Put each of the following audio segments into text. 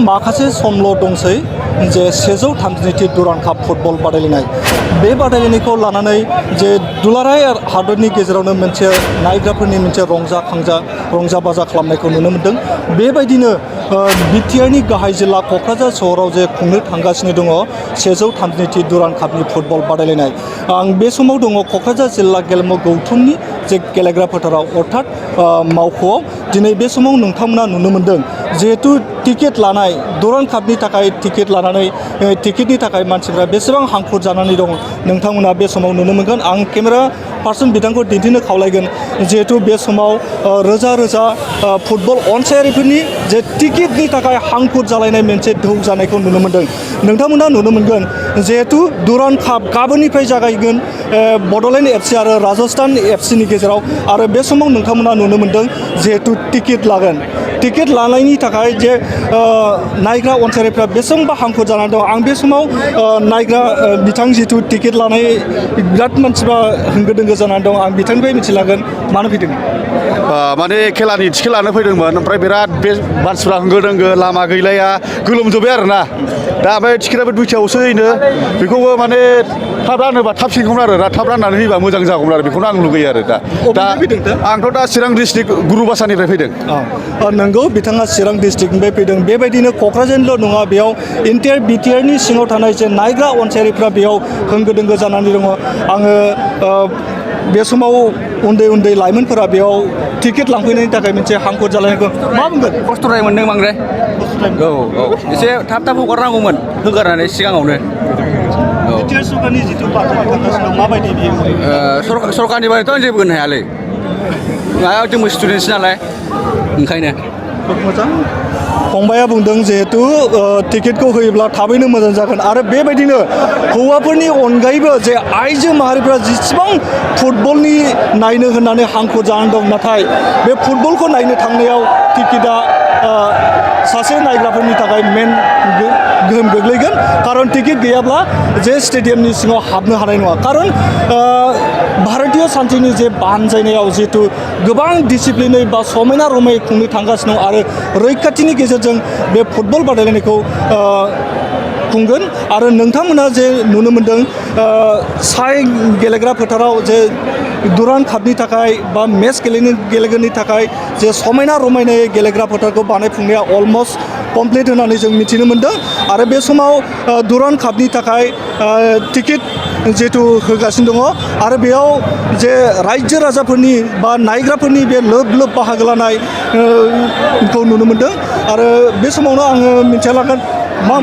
माखासे समल' दंसै जे 132 दुरान काप फुटबल बादायलायनाय बे बादायलायनायखौ लानानै जे दुलाराय हादरनि गेजेरावनो मोनसे नायग्राफोरनि मोनसे रंजा बाजा खालामनायखौ नुनो मोन्दों। बेबायदिनो बिटिआरनि गाहाय जिल्ला क'क्राझार सहराव जे खुंनो थांगासिनो दङ 132 दुरान कापनि फुटबल बादायलायनाय। आं बे समाव दङ क'क्राझार जिल्ला गेलेमु गौथुमनि जे गेलेग्रा फोथाराव अर्थात मावख'आव। दिनै बे समाव नोंथांमोना नुनो मोन्दों जिहेतु टिकेट लानाय दुरान कापनि थाखाय टिकेट लानानै टिकेटनि थाखाय मानसिफ्रा बेसेबां हांखुर जानानै दं नोंथांमोना बे समाव नुनो मोनगोन। आं केमेरा पार्सन बिथांखौ दिन्थिनो खावलायगोन जिहेतु बे समाव रोजा रोजा फुटबल अनसायारिफोरनि जे टिकेटनि थाखाय हांखुर जालायनाय मोनसे दोहौ जानायखौ नुनो मोन्दों। नोंथांमोना नुनो मोनगोन जिहेतु दुरान काप गाबोननिफ्राय जागायगोन बड'लेण्ड एफसि आरो राजस्थान एफसिनि गेजेराव आरो बे समाव नोंथांमोना नुनो मोन्दों जिहेतु टिकेट लागोन। टिकेट लानायनि थाखाय जे नायग्रा अनसायारिफ्रा बेसेबांबा हांखुर जानानै दं। आं बे समाव नायग्रा बिथां जिहेतु टिकेट लानाय बिराद मानसिफ्रा होंगो दोंगो जानानै दं। आं बिथांनिफ्राय मिथिलागोन मानो फैदों। माने खेलानि टिकेट लानो फैदोंमोन ओमफ्राय बिराद बे मानसिफ्रा होंगो दोंगो लामा गैलाया गोलोमजोब्बाय आरोना दा ओमफ्राय टिकेटआबो 2थायावसो होनो बेखौबो माने थाब रानोबा थाब सिनगौमोन आरो थाब राननानै होयोबा मोजां जागौमोन आरो बेखौनो आं लुगैयो आरो दा आंथ' दा चिरां डिस्ट्रिक्ट गुरुबासानिफ्राय फैदों। नंगौ बिथाङा चिरां डिस्ट्रिक्टनिफ्राय फैदों। बेबायदिनो क'क्राझारनिल' नङा बेयाव इन्टायार बिटिआरनि सिङाव थानाय जे नायग्रा अनसायारिफ्रा बेयाव होंगो दोंगो जानानै दङ। आङो बे समाव उन्दै लाइमोनफोरा बेयाव टिकेट लांफैनायनि थाखाय मोनसे हांखुर जालायनायखौ मा बुंगोन? खस्थ'द्राय मोनदों बांद्राय। औ एसे थाब हगारनांगौमोन होगारनानै सिगाङावनो। बिटिआर सरकारनि जिथु बाथ्रा खोथागासिनो दं माबायदि बियो? सरकारनि बायथ' आं जेबो होनो हायालै जोंबो स्टुडेन्टसो नालाय ओंखायनो। खोब मोजां फंबाया बुंदों जिहेतु टिकेटखौ होयोब्ला थाबैनो मोजां जागोन आरो बेबायदिनो हौवाफोरनि अनगायैबो जे आइजो माहारिफ्रा जेसेबां फुटबलनि नायनो होननानै हांखुर जानानै दं नाथाय बे फुटबलखौ नायनो थांनायाव टिकेटआ सासे नायग्राफोरनि थाखाय मेन गोहोम गोग्लैगोन। खारन टिकेट गैयाब्ला जे स्टेडियामनि सिङाव हाबनो हानाय नङा। खारन भारतीय सान्थिनि जे बानजायनायाव जिहेतु गोबां डिसिप्लिनै बा समायना रमायै खुंनो थांगासिनो दं आरो रैखाथिनि गेजेरजों बे फुटबल बादायलायनायखौ खुंगोन आरो नोंथांमोना जे नुनो मोन्दों साय गेलेग्रा फोथाराव जे दुरान कापनि थाखाय बा मेच गेलेगोननि थाखाय जे समायना रमायनायै गेलेग्रा फोथारखौ बानायफुंनाया अलमस्ट कमप्लिट होननानै जों मिथिनो मोन्दों आरो बे समाव दुरान कापनि थाखाय टिकेट जिहेतु होगासिनो दङ आरो बेयाव जे रायजो राजाफोरनि बा नायग्राफोरनि बे लोब बाहागो लानायखौ नुनो मोन्दों आरो बे समावनो आङो मिथिना लागोन मा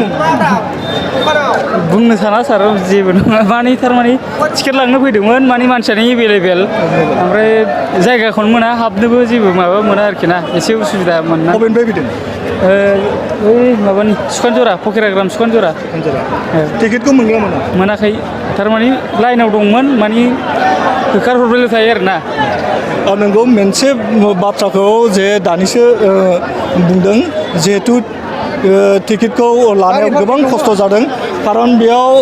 बुंनो साना सार जेबो नङा माने थारमाने टिकेट लांनो फैदोंमोन माने मानसियानो एभेलेबेल ओमफ्राय जायगाखौनो मोना हाबनोबो जेबो माबा मोना आरोखि ना एसे उसुबिदा मोनना। बबेनिफ्राय फैदों? बै माबानि सुखानजरा फकिराग्राम सुखानजरा। टिकेटखौ मोनगोन ना मोना? मोनाखै थारमाने लाइनाव दंमोन माने होखारहरबायल' थायो आरोना। नंगौ मोनसे बाथ्राखौ जे दानिसो बुंदों जिहेतु टिकेटखौ लानायाव गोबां खस्थ' जादों खारन बेयाव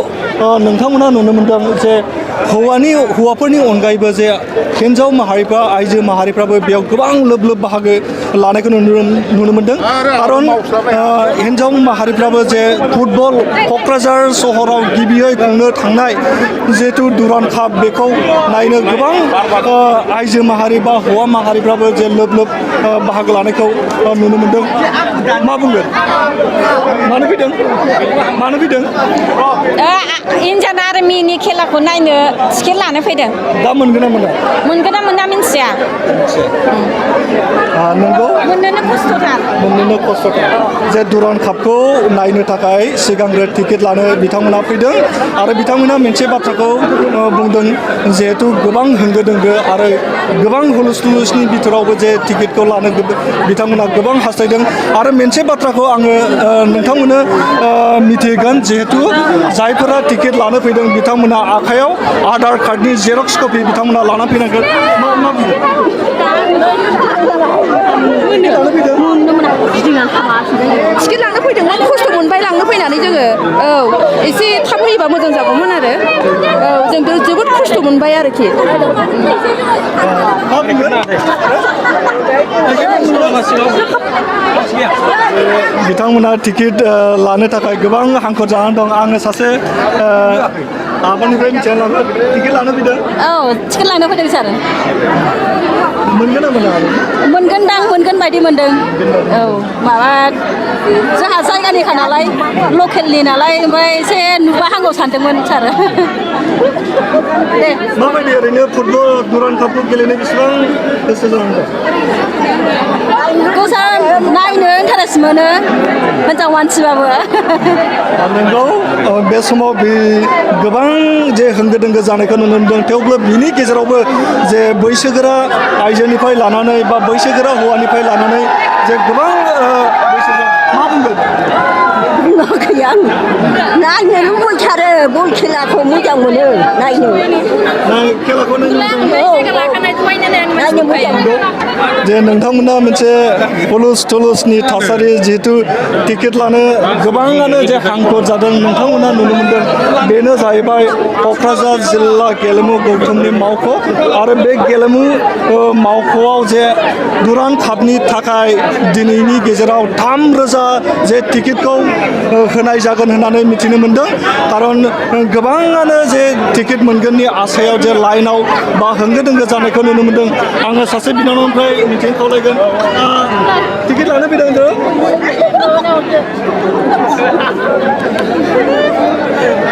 नोंथांमोना नुनो मोन्दों जे हौवाफोरनि अनगायैबो जे हिन्जाव माहारिफ्रा आइजो माहारिफ्राबो बेयाव गोबां लोब बाहागो लानायखौ नुनो मोन्दों। खारन हिन्जाव माहारिफ्राबो जे फुटबल क'क्राझार सहराव गिबियै खुंनो थांनाय जिहेतु दुरान काप बेखौ नायनो गोबां आइजो माहारि बा हौवा माहारिफ्राबो जे लोब बाहागो लानायखौ नुनो मोन्दों। मा बुंगोन? मानो फैदों? इन्डियान आर्मिनि खेलाखौ नायनो टिकेट लानो फैदों। दा मोनगोन ना मोना? मोनगोन ना मोना मिन्थिया। नंगौ मोननोनो खस्थ'थार। जे दुरान कापखौ नायनो थाखाय सिगांग्रो टिकेट लानो बिथांमोना फैदों आरो बिथांमोना मोनसे बाथ्राखौ बुंदों जिहेतु गोबां होंगो दोंगो आरो गोबां हुलुस थुलुसनि बिथोरावबो जे टिकेटखौ लानो बिथांमोना गोबां हास्थायदों आरो मोनसे बाथ्राखौ आङो नोंथांमोननो मिथिगोन जिहेतु जायफोरा टिकेट लानो फैदों बिथांमोना आखायाव आधार कार्डनि जेरक्स कपि बिथांमोना लाना फैनांगोन। मा बुङो? टिकेट लांनो फैदोंमोन खस्थ' मोनबाय लांनो फैनानै जोङो एसे थाब होयोबा मोजां जागौमोन आरो जों जोबोद खस्थ' मोनबाय आरोखि। बिथांमोना टिकेट लानो थाखाय गोबां हांखुर जानानै दं आङो सासे आबानिफ्राय मिथिना लानो टिकेट लानो फैदों औ टिकेट लांनो फैदों सार मोनगोन ना मोना मोनगोनदां मोनगोन बायदि मोनदों औ माबा जोंहा जायगानिखा नालाय लकेलनि नालाय ओमफ्राय एसे नुबा हांगौ सानदोंमोन सार दे माबायदि ओरैनो फुटबल दुरान कापखौ गेलेनो बेसेबां गोसो जानानै दं गोसा नायनो इन्टारेस्ट मोनो हिनजाव मानसिबाबो नोंगौ बे समाव बे गोबां जे होंगो दोंगो जानायखौ नुनो मोनदों थेवबो बिनि गेजेरावबो जे बैसोगोरा आइजोनिफ्राय लानानै बा बैसोगोरा हौवानिफ्राय लानानै जे गोबां बैसोगोरा मा बुंगोन बुङाखै आं नायनो लुबैथारो बल खेलाखौ मोजां मोनो नायनो खेलाखौ नायनो मोजां मोनो जे नोंथांमोना मोनसे हुलुस थुलुसनि थासारि जिहेतु टिकेट लानो गोबाङानो जे हांखुर जादों नोंथांमोना नुनो मोनदों बेनो जाहैबाय क'क्राझार जिल्ला गेलेमु गौथुमनि मावख' आरो बे गेलेमु मावख'आव जे दुरान कापनि थाखाय दिनैनि गेजेराव 3,000 जे टिकेटखौ होनाय जागोन होननानै मिथिनो मोनदों खारन गोबाङानो जे टिकेट मोनगोननि आसायाव जे लाइनाव बा होंगो दोंगो जानायखौ नुनो मोनदों आङो सासे बिनानावनिफ्राय मिथिनो खावलायगोन टिकेट लानो फैदों होनदों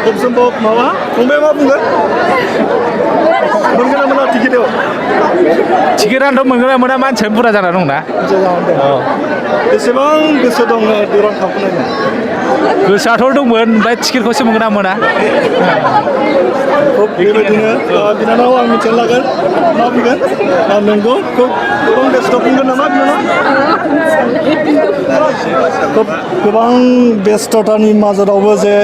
खुब सम्भब माबा फंबाया मा बुंगोन मोनगोन ना मोना टिकेटआव टिकेटआनोथ' मोनगोन ना मोना मानसियानो बुरजा जाना दंना बेसेबां गोसो दङ दुरान कापखौ नायनो गोसोआथ' दंमोन ओमफ्राय टिकेटखौसो मोनगोन ना मोना खुब बेबायदिनो बिनानाव आं मिथिनो लागोन मा बुंगोन नंगौ खुब गोबां बेस्थ' बुंगोन नामा बिनानाव खुब गोबां बेस्थ'तानि माजारावबो जे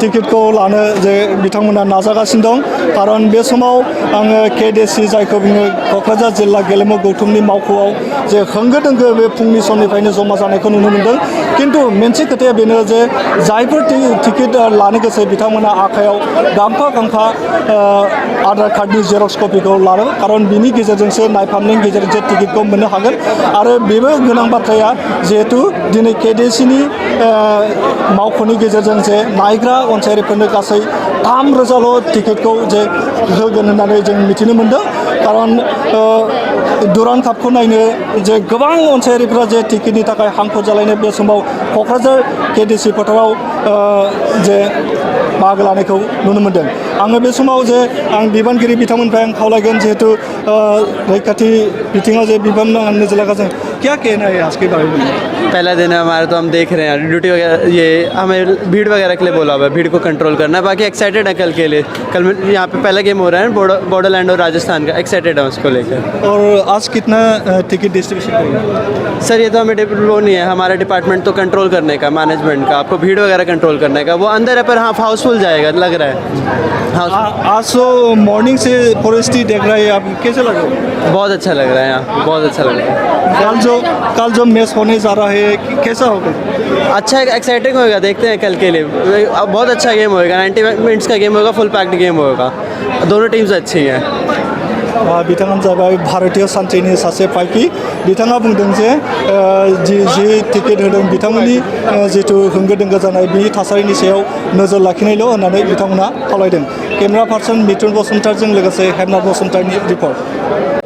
टिकेटखौ लानो जे बिथांमोना नाजागासिनो दं खारन बे समाव आङो केडिसि जायखौ बुङो क'क्राझार जिल्ला गेलेमु गौथुमनि मावख'आव जे होंगो दोंगो बे फुंनि समनिफ्रायनो जमा जानायखौ नुनो मोनदों खिन्थु मोनसे खोथाया बेनो जे जायफोर टिकेट लानो गोसो बिथांमोना आखायाव गांफा गांफा आधार कार्डनि जेरक्स कपिखौ लानो खारन बिनि गेजेरजोंसो नायफामनायनि गेजेरजोंसो टिकेटखौ मोननो हागोन आरो बेबो गोनां बाथ्राया जिहेतु दिनै केडिसिनि मावख'नि गेजेरजों जे नायग्रा अनसायारिफोरनो गासै 3,000ल' टिकेटखौ जे होगोन होननानै जों मिथिनो मोनदों खारन दुरान कापखौ नायनो जे गोबां अनसायारिफ्रा जे टिकेटनि थाखाय हांखुर जालायनाय बे समाव क'क्राझार केडिसि फोथाराव जे बाहागो लानायखौ नुनो मोनदों आङो बे समाव जे आं बिबानगिरि बिथांमोननिफ्राय आं खावलायगोन जिहेतु रैखाथि बिथिङाव जे बिबान नोजोर लगाजों क्या कहना है आज के बारे में पहला दिन है हमारा तो हम देख रहे हैं ड्यूटी वगैरह ये हमें भीड़ वगैरह के लिए बोला हुआ है भीड़ को कंट्रोल करना है बाकी एक्साइटेड है कल के लिए कल यहाँ पे पहला गेम हो रहा है बॉर्डरलैंड और राजस्थान का एक्साइटेड है उसको लेकर और आज कितना टिकट डिस्ट्रीब्यूशन करेंगे सर ये तो हमें वो नहीं है हमारा डिपार्टमेंट तो कंट्रोल करने का मैनेजमेंट का आपको भीड़ वगैरह कंट्रोल करने का वो अंदर है पर हाँ हाउसफुल जाएगा लग रहा है आज तो मॉर्निंग से फॉरेस्टी देख रहे हैं आप कैसे लग रहा है बहुत अच्छा लग रहा है यहाँ बहुत अच्छा लग रहा है कल जो मैच होने जा रहा है कैसा होगा अच्छा एक्साइटिंग होगा देखते हैं कल के लिए बहुत अच्छा गेम होगा 90 मिनट्स का गेम होगा फुल पैक्ड गेम होगा दोनों टीम्स अच्छी हैं बिथाङानो जाबाय भारतीय सान्थ्रिनि सासे फायखि बिथाङा बुंदों जे जि टिकेट होदों बिथांमोननि जिथु होंगो दोंगो जानाय बि थासारिनि सायाव नोजोर लाखिनायल' होननानै बिथांमोना खावलायदों केमेरा पार्सन मिथुन बसुमतारजों लोगोसे हेमनाथ बसुमतारनि रिपर्ट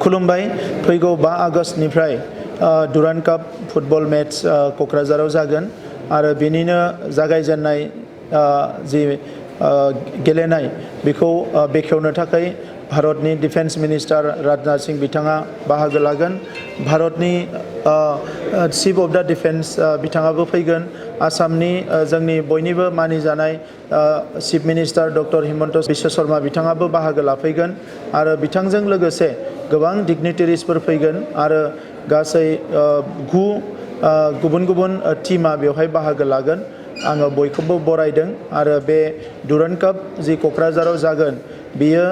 खुलुमबाय फैगौ 5 आगष्टनिफ्राय दुरान काप फुटबल मेट्स क'क्राझाराव जागोन आरो बेनिनो जागायजेननाय जि गेलेनाय बेखौ बेखेवनो थाखाय भारतनि डिफेन्स मिनिस्टार राजनाथ सिंह बिथाङा बाहागो लागोन भारतनि चिफ अफ द डिफेन्स बिथाङाबो फैगोन आसामनि जोंनि बयनिबो मानिजानाय chief minister doctor Himanta Biswa Sarma बिथाङाबो बाहागो लाफैगोन आरो बिथांजों लोगोसे गोबां डिगनिटारिसफोर फैगोन आरो गासै 9 गुबुन गुबुन टीमा बेवहाय बाहागो लागोन आङो बयखौबो बरायदों आरो बे दुरान काप जि क'क्राझाराव जागोन बियो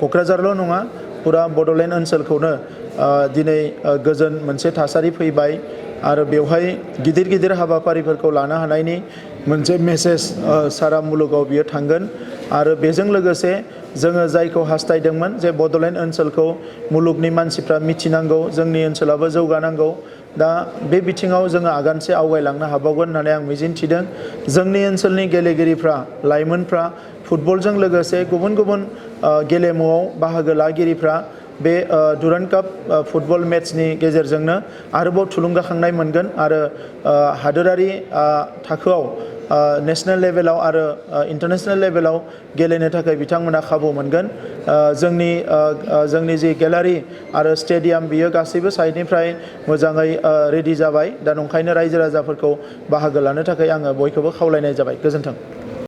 क'क्राझारल' नङा पुरा बड'लेण्ड ओनसोलखौनो दिनै गोजोन मोनसे थासारि फैबाय आरो बेवहाय गिदिर गिदिर हाबाफारिफोरखौ लानो हानायनि मोनसे मेसेज सारा मुलुगाव बियो थांगोन आरो बेजों लोगोसे जोङो जायखौ हास्थायदोंमोन जे बड'लेण्ड ओनसोलखौ मुलुगनि मानसिफ्रा मिथिनांगौ जोंनि ओनसोलाबो जौगानांगौ दा बे बिथिङाव जोङो आगानसे आवगायलांनो हाबावगोन होननानै आं मिजिंथिदों जोंनि ओनसोलनि गेलेगिरिफ्रा लाइमोनफ्रा फुटबलजों लोगोसे गुबुन गुबुन गेलेमुआव बाहागो लागिरिफ्रा बे डुरान्ड काप फुटबल मेट्सनि गेजेरजोंनो आरोबाव थुलुंगाखांनाय मोनगोन आरो हादोरारि थाखोआव नेशनेल लेभेलाव आरो इन्टारनेशनेल लेभेलाव गेलेनो थाखाय बिथांमोना खाबु मोनगोन जोंनि जि गेलारि आरो स्टेडियाम बियो गासैबो साइडनिफ्राय मोजाङै रेडि जाबाय दा नंखायनो रायजो राजाफोरखौ बाहागो लानो थाखाय आङो बयखौबो खावलायनाय जाबाय गोजोन्थों